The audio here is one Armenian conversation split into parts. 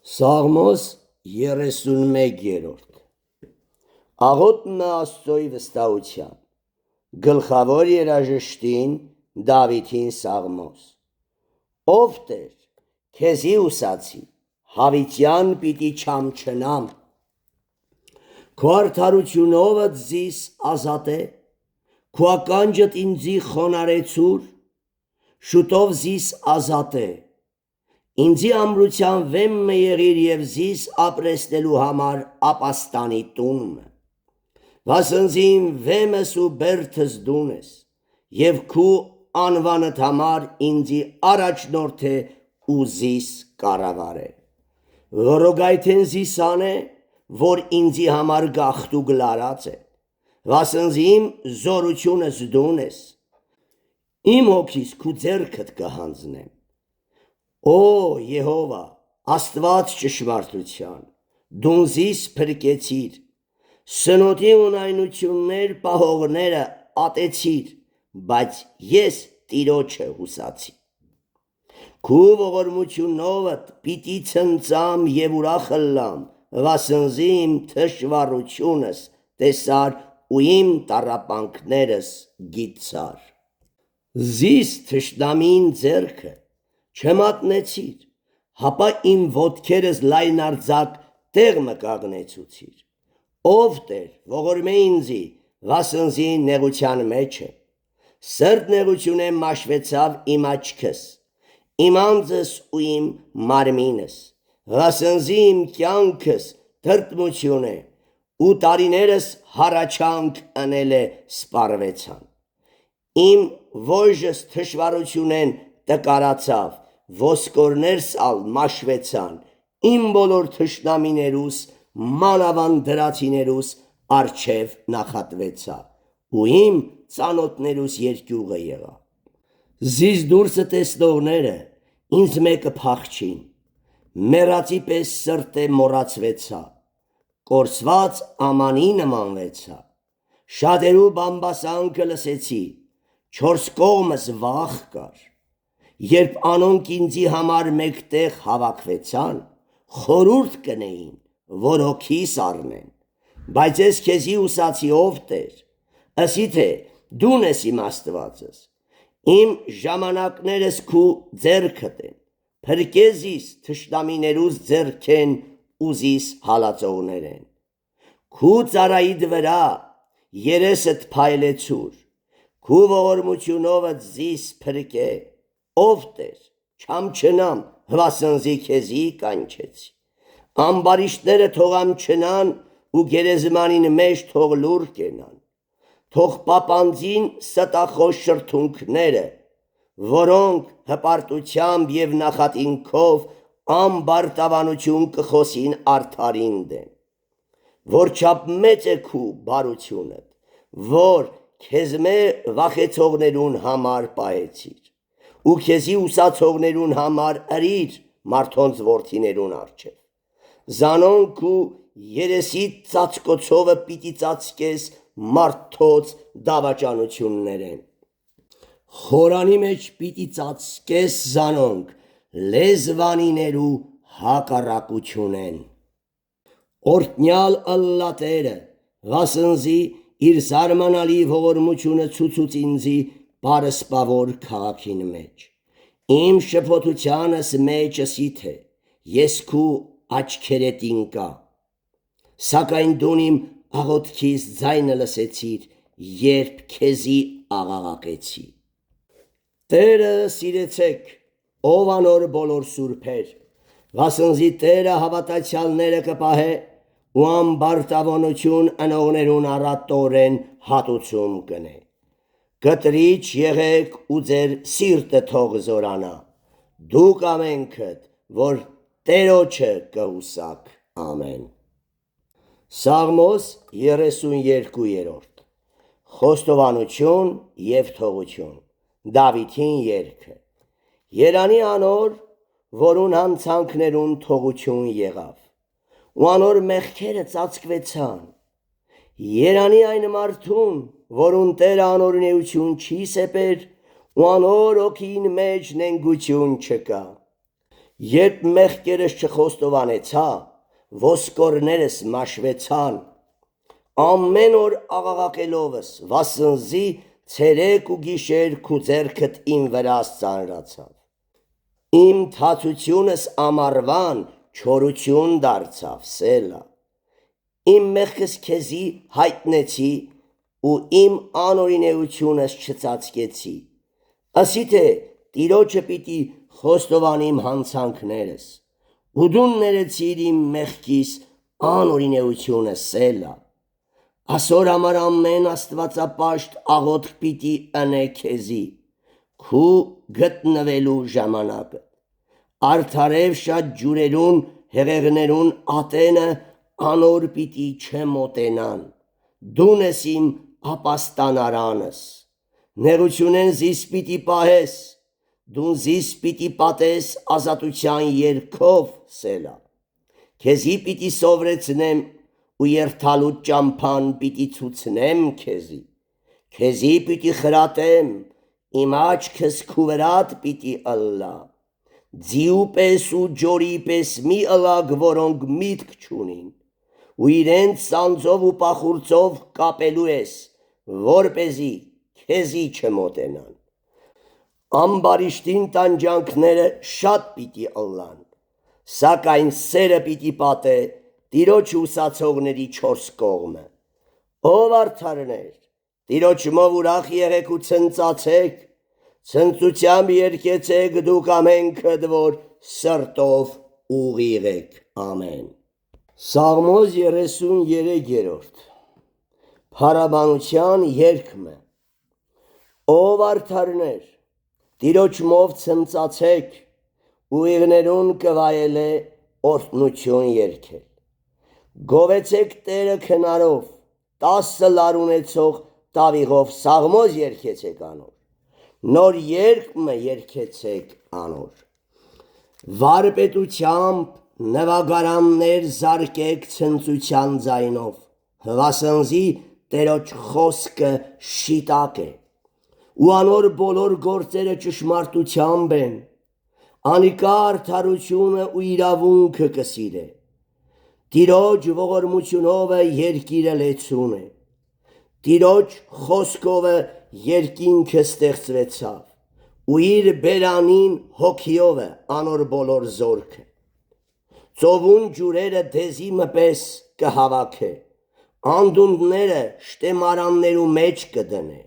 Սաղմոս 31-րդ Աղոթն Աստծոյի վստահության Գլխավոր երաժշտին Դավիթին Սաղմոս Ով Տեր, քեզի ուսացի, հավիտյան պիտի չամչնամ, քո արդարությունովը ձիս ազատե, քո ականջդ ինձի խոնարեցուր, շուտով զիս ազատե, ինձի ամրության վեմը եղիր և զիս ապրեսնելու համար ապաստանի տունը, վասնզին վեմս ու բերդս դուն ես, և քու անվանդ համար ինձի առաջնորդ է ու զիս կառավար է, որոգայթեն զիսան է, որ ինձի համար գախտու գլարած է, վասնզիմ զորությունս դուն ես, իմ հոգիս քու ձեռքդ կհանձնեմ, Օ Եհովա, Աստված ճշմարտության, դուն զիս փրկեցիր, սնոտի ունայնություններ պահողները ատեցիր, բայց ես Տիրոջը հուսացի, քու ողորմությունովդ պիտի ցնծամ և ուրախ ըլլամ, վասնզի իմ թշվառությունս տեսար ու իմ տառապանքներս գիտցար, զիս թշնամին ձեռքը չմատնեցիր, հապա իմ ոտքերս լայնարձակ տեղ մը կանգնեցուցիր, ով Տեր, ողորմե ինձի, վասնզի նեղության մեջ է, սրտ նեղությունեմ մաշվեցավ իմ աչքս, իմ անձս ու իմ մարմինս, վասնզի իմ կյանքս տրտմություն է, ու տարիներս հառաչանք ընել է սպառվեցան, իմ ողջս թշվառությունեն տկարացավ, ոսկորներս ալ մաշվեցան, իմ բոլոր թշնամիներուս, մանավանդ դրացիներուս առջև նախատվեցա, ու իմ ծանոթներուս երկյուղը եղա, զիս դուրսը տեսնողները ինձ մեկը փախչին, մեռածի պես սրտե մոռացվեցա, կորսված ամանի նմանվեցա, շատերու բամբասանքը լսեցի, չորս կողմս վախ կար, երբ անոնք ինձի համար մեկտեղ հավաքվեցան, խորհուրդ կնեին, որ հոգիս առնեն, բայց ես քեզի ուսացի ով Տեր, ըսի թե դուն ես իմ Աստվածս, իմ ժամանակներս քու ձեռքդ են, փրկե զիս թշնամիներուս ձեռքեն ու զիս հալածողներ են, քու ծառայիդ վրա երեսդ փայլեցուր, քու ողորմությունովդ զիս փրկե, ով Տեր, չամչնամ, վասնզի քեզի կանչեցի, ամբարիշտները թող ամչնան ու գերեզմանին մեջ թող լուր կենան, թող պապանձին ստախոս շրթունքները, որոնք հպարտությամբ և նախատինքով ամբարտավանություն կխոսին արդարին դեն, որչափ մեծ է քու բարությունդ, որ քեզմե վախեցողներուն համար պահեցիր, ու քեզի ուսացողներուն համար ըրիր մարդոնց որդիներուն առջև, զանոնք ու երեսիդ ծածկոցովը պիտի ծածկես մարդոց դավաճանություններեն, խորանի մեջ պիտի ծածկես զանոնք լեզվանիներու հակառակությունեն, օրհնյալ ըլլա Տերը, վասնզի իր զարմանալի ողորմությունը ցուցուց ինձի պարսպավոր քաղաքին մեջ, իմ շփոթությանս մեջ ըսի թե ես քու աչքերետին կա, սակայն դուն իմ աղոթքիս ձայնը լսեցիր, երբ քեզի աղաղակեցի, Տերը սիրեցեք, ով անոր բոլոր սուրբեր, վասնզի Տերը հավատացյալները կպահե ու ամբարտավանություն ընողներուն առատորեն հատուցում կնե, կտրիչ եղեք ու ձեր սիրտը թող զորանա, դուք ամենքդ, որ Տերոջը կհուսաք, ամեն, Սաղմոս 32-րդ Խոստովանություն և թողություն, Դավիթին երգը, երանի անոր, որուն հանցանքներուն թողություն եղավ, ու անոր մեղքերը ծածկվեցան, երանի այն մարդուն, որուն Տերը անօրինեություն չի սեպեր, ու անոր հոգին մեջ նենգություն չկա, Երբ մեղքերս չխոստովանեցա, ոսկորներս մաշվեցան, ամեն օր աղաղակելովս, վասնզի ցերեկ ու գիշեր քու ձեռքդ իմ վրաս ծանրացավ։ Իմ թացությունս ամառվան չորություն դարձավ, սելա։ Իմ մեղքս քեզի հայտնեցի ու իմ անօրինեությունս չծածկեցի։ Ասի թե Տիրոջը պիտի խոստովանիմ հանցանքներս, ու դու ներեցիր իմ մեղքիս անօրինեությունը, սելա։ Ասոր համար ամեն աստվածապաշտ աղոթք պիտի ընե քեզի, քու գտնվելու ժամանակը։ Արդարև շատ ջուրերուն, հեղեղներուն ատենը անոր պիտի չմոտենան, դուն ես իմ ապաստանարանս, նեղությունեն զիս պիտի պահես, դուն զիս պիտի պատես ազատության երգով, սելա։ Քեզի պիտի սովրեցնեմ ու երթալու ճամփան պիտի ցուցնեմ քեզի, քեզի պիտի խրատեմ, իմ աչքս քու վրադ պիտի ըլլա, ձիու պես ու ջորի պես մի ըլակ, որոնք միտք չունին, ու իրենց սանձով ու պախուրձով կապելու ես, որպեսզի քեզի չմոտենան։ Ամբարիշտին տանջանքները շատ պիտի ըլլան, սակայն սերը պիտի պատե Տիրոջ ուսացողների չորս կողմը։ Ով արդարներ, Տիրոջմով ուրախ եղեք ու ցնծացեք, ցնծությամբ երգեցեք դուք ամենքդ, որ սրտով ուղիղ եք։ Ամեն։ Սաղմոս 33-րդ Փարաբանության երգը։ Ով արդարներ, Տիրոջմով ցնծացեք, ուղիղներուն կվայելե օրհնություն երգել։ Գովեցեք Տերը քնարով, 10 լար ունեցող տավիղով սաղմոս երգեցեք անոր, նոր երգը երգեցեք անոր։ Վարպետությամբ նվագարաններ զարկեք ցնծության ձայնով, վասնզի Տերոջ խոսքը շիտակ է, ու անոր բոլոր գործերը ճշմարտությամբ են, անիկա արդարությունը ու իրավունքը կսիրե։ Տիրոջ ողորմությունով երկիրը լեցուն է, Տիրոջ խոսքով երկինքը ստեղծվեցավ, ու իր բերանին հոգիով անոր բոլոր զորքը։ Ծովուն ջուրերը դեզի մպես կհավաքը, անդունդները շտեմարաններու մեջ կդնե։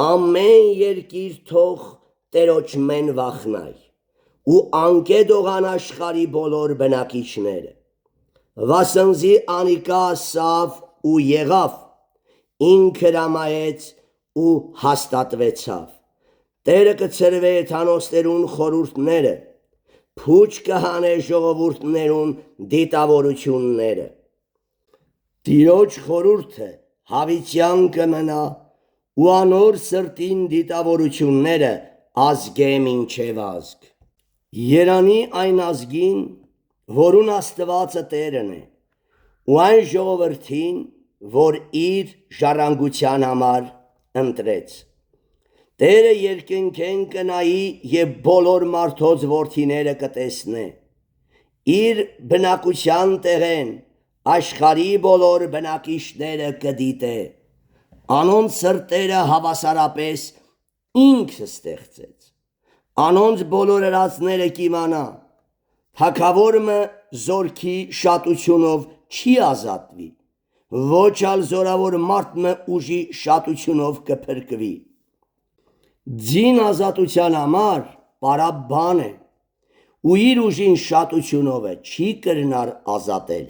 Ամեն երկիր թող Տերոջ մեն վախնայ, ու անկե դողան աշխարի բոլոր բնակիչները, վասնզի անիկա ասավ ու եղավ, ինքը հրամայեց ու հաստատվեցավ։ Տերը կցրվե թանոստերուն խորուրդները, փուչ կհանե ժողովուրդներուն դիտավորությունները։ Տիրոջ խորուրդը հավիտյան կմնա, ու անոր սրտին դիտավորությունները ազգե մինչև ազգ։ Երանի այն ազգին, որուն Աստվածը Տերն է, ու այն ժողովրդին, որ իր ժառանգության համար ընտրեց։ Տերը երկնքեն կնայի եւ բոլոր մարդոց որդիները կտեսնե, իր բնակության տեղեն աշխարհի բոլոր բնակիչները կդիտե, անոնց սրտերը հավասարապես ինքը ստեղծեց, անոնց բոլոր հրացները կիմանա, թագավորը զորքի շատությունով չի ազատվի, ոչ ալ զորավոր մարդը ուժի շատությունով կփրկվի։ Ձին ազատության համար պարապ բան է, ու իր ուժին շատությունով չի կրնար ազատել։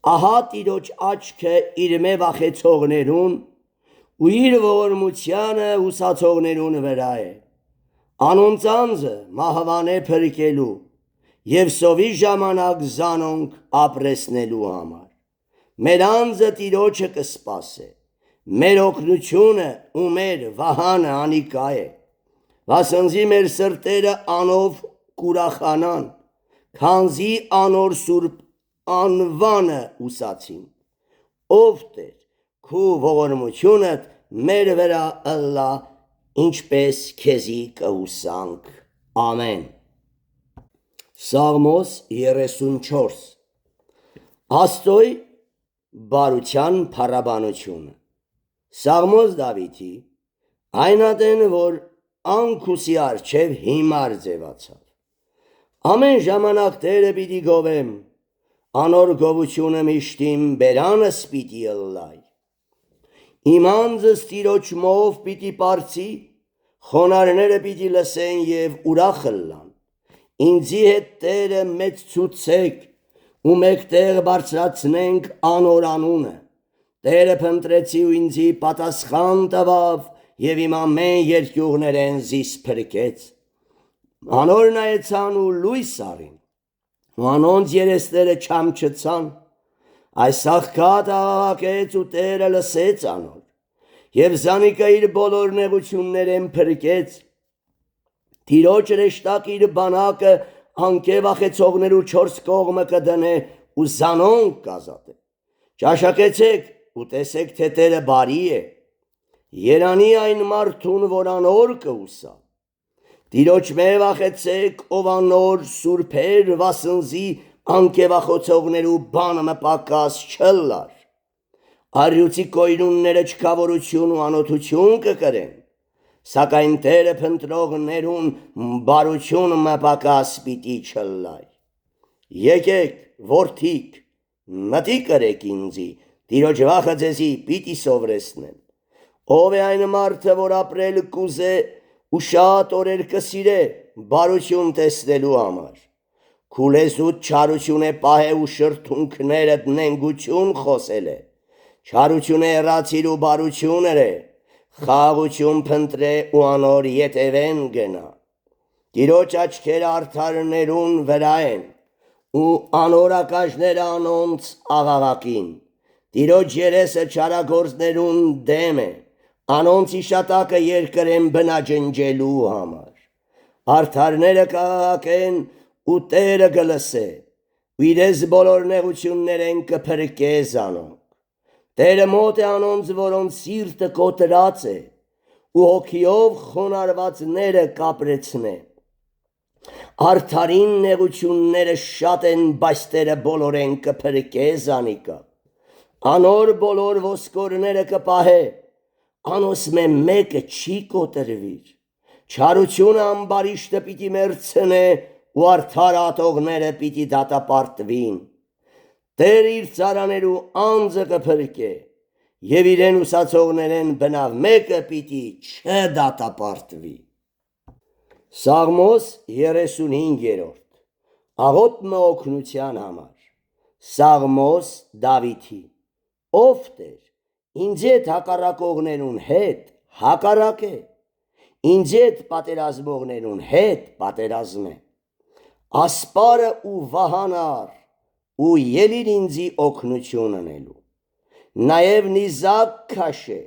Ահա Տիրոջ աչքը իր մե վախեցողներուն ու իր ողորմությանը ուսացողներուն վրա է, անոնց անձը մահվան է փրկելու եւ սովի ժամանակ զանոնք ապրեսնելու համար։ Մեր անձը Տիրոջը կսպասե, մեր օգնությունը ու մեր վահանը անիկա է, վասնզի մեր սրտերը անով կուրախանան, քանզի անոր սուրբ անվանը ուսացին։ Ով Տեր, քու ողորմությունդ մեր վրա ըլլա, ինչպես քեզի կհուսանք։ Ամեն։ Սաղմոս 34 Աստոյ բարության փառաբանությունը Սաղմոս Դավիթի այնատեն որ անքուսի առջև հիմար ձևացավ ամեն ժամանակ Տերը պիտի գովեմ անոր գովությունը միշտիմ բերանս պիտի ըլլայ իմ անձս Տիրոջ մով պիտի պարծի խոնարհները պիտի լսեն եւ ուրախ ըլլան Ինձի հետ Տերը մեծ ցուցեք ու մեկտեղ բարձրացնենք անոր անունը Տերը փնտրեցի ու ինձի պատասխան տվավ եւ իմ ամեն երկյուղներեն զիս փրկեց Անոր նայեցան ու լույս արին ու անոնց երեսները չամչցան այս աղքատ աղաղակեց ու Տերը լսեց անոր եւ զանիկը իր բոլոր նեղություններեն փրկեց Տիրոջ ռեշտակ իր բանակը անկեվախեցողներու 4 կողմը կդնե ու զանոնք կազատե Ճաշակեցեք ու տեսեք թե Տերը բարի է Երանի այն մարդուն որ անոր կուսա Տիրոջ մեր վախեցեք ով անոր սուրբեր վասնզի անկեվախեցողներու բանը մպակաս չլար Արյուծի կոյրունները չքավորություն ու անոթություն կկրեն Սակայն Տերը փնտրողներուն բարություն մպակաս պիտի չլայ Եկեք որդիկ մտի կրեք ինձի Տիրոջ վախը ձեզի պիտի սովրեսնեմ Ով է այն մարդը որ ապրել կուզե ու շատ օրեր կսիրե բարություն տեսնելու համար Քուլեզուտ չարություն է պահե ու շրթունքներդ նենգություն խոսել է Չարություն է հեռացիր ու բարություններ է Խաղություն փնտրե ու անոր ետևեն գնա Տիրոջ աչքերը արդարներուն վրա են ու անորակաժները անոնց աղաղակին Տիրոջ երեսը չարագործներուն դեմ է անոնց իշատակը երկրեն բնաջնջելու համար Արդարները կաղաղակեն ու Տերը կլսե ու իրես բոլոր նեղություններեն կփրկե զանոնք Տերը մոտ է անոնց որոնց սիրտը կոտրած է ու հոգիով խոնարհվածները կապրեցնե Արդարին նեղությունները շատ են բայց Տերը բոլորեն կփրկե զանիկա Անոր բոլոր ոսկորները կպահե անոսմե մեկը չի կոտրվիր Չարությունը ամբարիշտը պիտի մերցնե ու արդար ատողները պիտի դատապարտվին Տեր իր ծառաներու անձը կփրկե եւ իրեն ուսացողներեն բնավ մեկը պիտի չդատապարտվի Սաղմոս 35-րդ Աղոթքը օգնության համար Սաղմոս Դավիթի Ով Տեր ինձ հետ հակառակողներուն հետ հակառակ է ինձ հետ պատերազմողներուն հետ պատերազմե Ասպարը ու վահանար ու ելիր ինձի օգնություն անելու Նաև նիզակ քաշե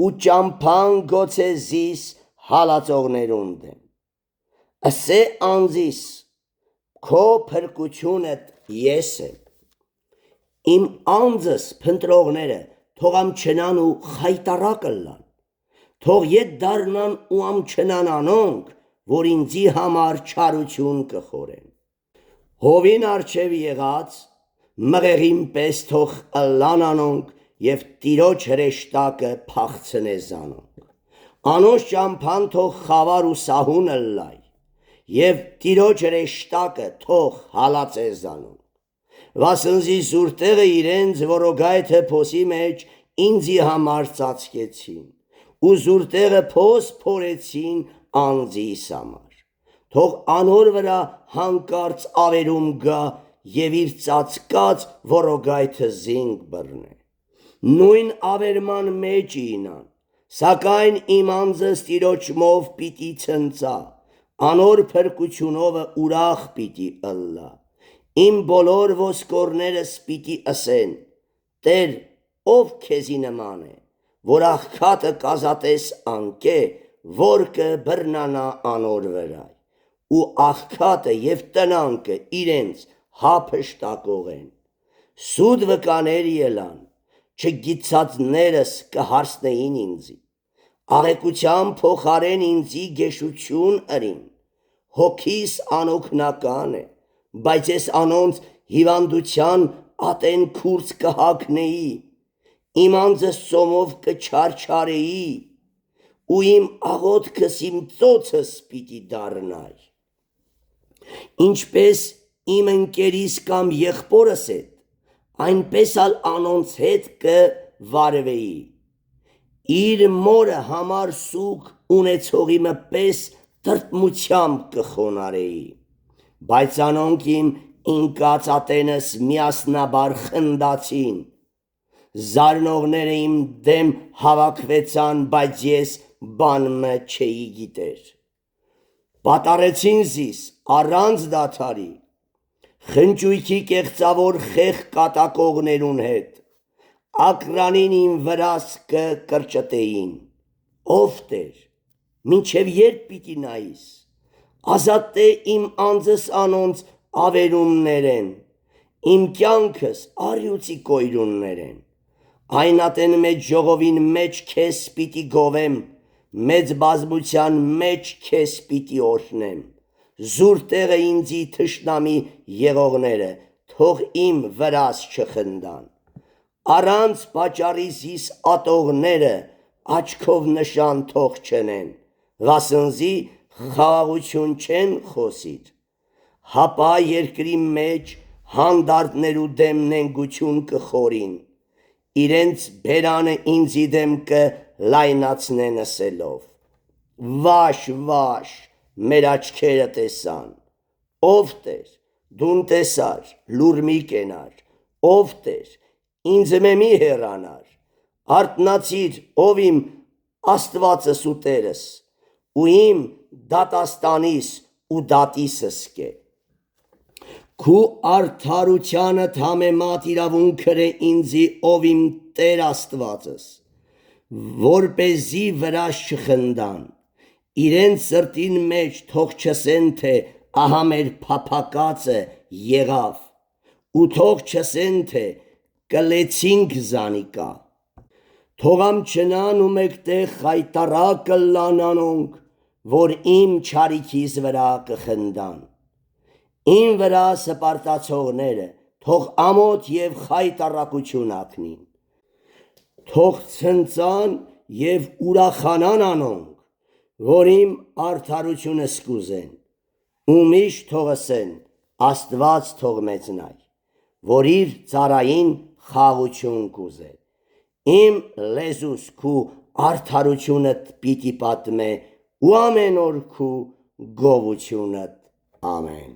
ու ճամփան գոցե զիս հալածողներուն դեմ Ասե անձիս քո փրկությունդ ես եմ Իմ անձս փնտրողները թող ամչնան ու խայտարակ ըլլան Թող ետ դառնան ու ամչնան անոնք որ ինձի համար չարություն կխորեն Հովին առջև եղած մղեղին պես թող ըլլան անոնք եւ Տիրոջ հրեշտակը փախցնե զանոնք Անոնց ճամփան թող խավար ու սահուն ըլլայ եւ Տիրոջ հրեշտակը թող հալածե զանոնք Վասնզի զուրտեղը իրենց որոգայթը փոսի մեջ ինձի համար ծածկեցին ու զուրտեղը փոս փորեցին անձիս համար Թող անոր վրա հանկարծ ավերում գա եւ իր ծածկած որոգայթը զինք բռնե Նույն ավերման մեջ ինան Սակայն իմ անձս Տիրոջ մով պիտի ցնծա Անոր փրկությունովը ուրախ պիտի ըլլա Իմ բոլոր ոսկորներս պիտի ասեն Տեր ով քեզի նման է որ աղքատը կազատես անկե որ կբռնանա անոր վրա ու աղքատը եւ տնանքը իրենց հափշտակող են Սուտ վկաներ ելան չգիտածներս կհարցնեին ինձի Աղեկության փոխարեն ինձի գեշություն ըրին Հոգիս անօգնական է բայց ես անոնց հիվանդության ատեն քուրս կհագնեի, իմ անձս սոմով կչարչարեի, ու իմ աղոթքս իմ ծոցս պիտի դառնայ։ Ինչպես իմ ընկերիս կամ եղբորս հետ, այնպես ալ անոնց հետ կվարվեի, իր մորը համար սուգ ունեցողի մպես տրտմությամբ կխոնարեի, բայց անոնք իմ ինկած ատենս միասնաբար խնդացին, զարնողները իմ դեմ հավաքվեցան, բայց ես բան մը չէի գիտեր, պատարեցին զիս առանց դադարի, խնջույքի կեղծավոր խեղ կատակողներուն հետ, ակրանին իմ վրաս կկրճտեին, ով Տեր, մինչև երբ պիտի նայիս, ազատե իմ անձս անոնց ավերումներեն, իմ կյանքս առյուծի կոյրուններեն, այն ատեն մեջ ժողովին մեջ քեզ պիտի գովեմ, մեծ բազմության մեջ քեզ պիտի օրհնեմ, զուր տեղը ինձի թշնամի եղողները, թող իմ վրաս չխնդան, առանց պատճառի զիս ատողները աչքով նշան թող չնեն, վասնզի խաղաղություն չեն խոսիր, հապա երկրի մեջ հանդարտներու դեմ նենգություն կխորին, իրենց բերանը ինձի դեմ կլայնացնեն ասելով, վաշ, վաշ, մեր աչքերը տեսան, ով Տեր, դուն տեսար, լուր մի կենար, ով Տեր, ինձ մի հեռանար, արթնացիր, ով իմ Աստվածս ու Տերս, ու իմ դատաստանիս ու դատիսս կե, քու արդարությանդ համեմատ իրավունքըր է ինձի, ով իմ Տեր Աստվածս, որպեսզի վրաս չխնդան, իրենց սրտին մեջ թող չսեն, թե ահա մեր փափակածը եղավ, ու թող չսեն, թե կլեցինք զանիկա, թողամ չնան ու մեկտեղ խայտարակ կլան անոնք, որ իմ չարիքիս վրա կխնդան, իմ վրա սպարտացողները թող ամոթ և խայտառակություն ակնին, թող ցնծան և ուրախանան անոնք, որ իմ արդարությունս կուզեն, ու միշտ թող ասեն, Աստված թող մեծնայ, որ իր ծառային խաղաղություն կուզե, իմ լեզուս քու արդարությունդ պիտի պատմե, ու ամեն օր քու գովությունդ, ամեն։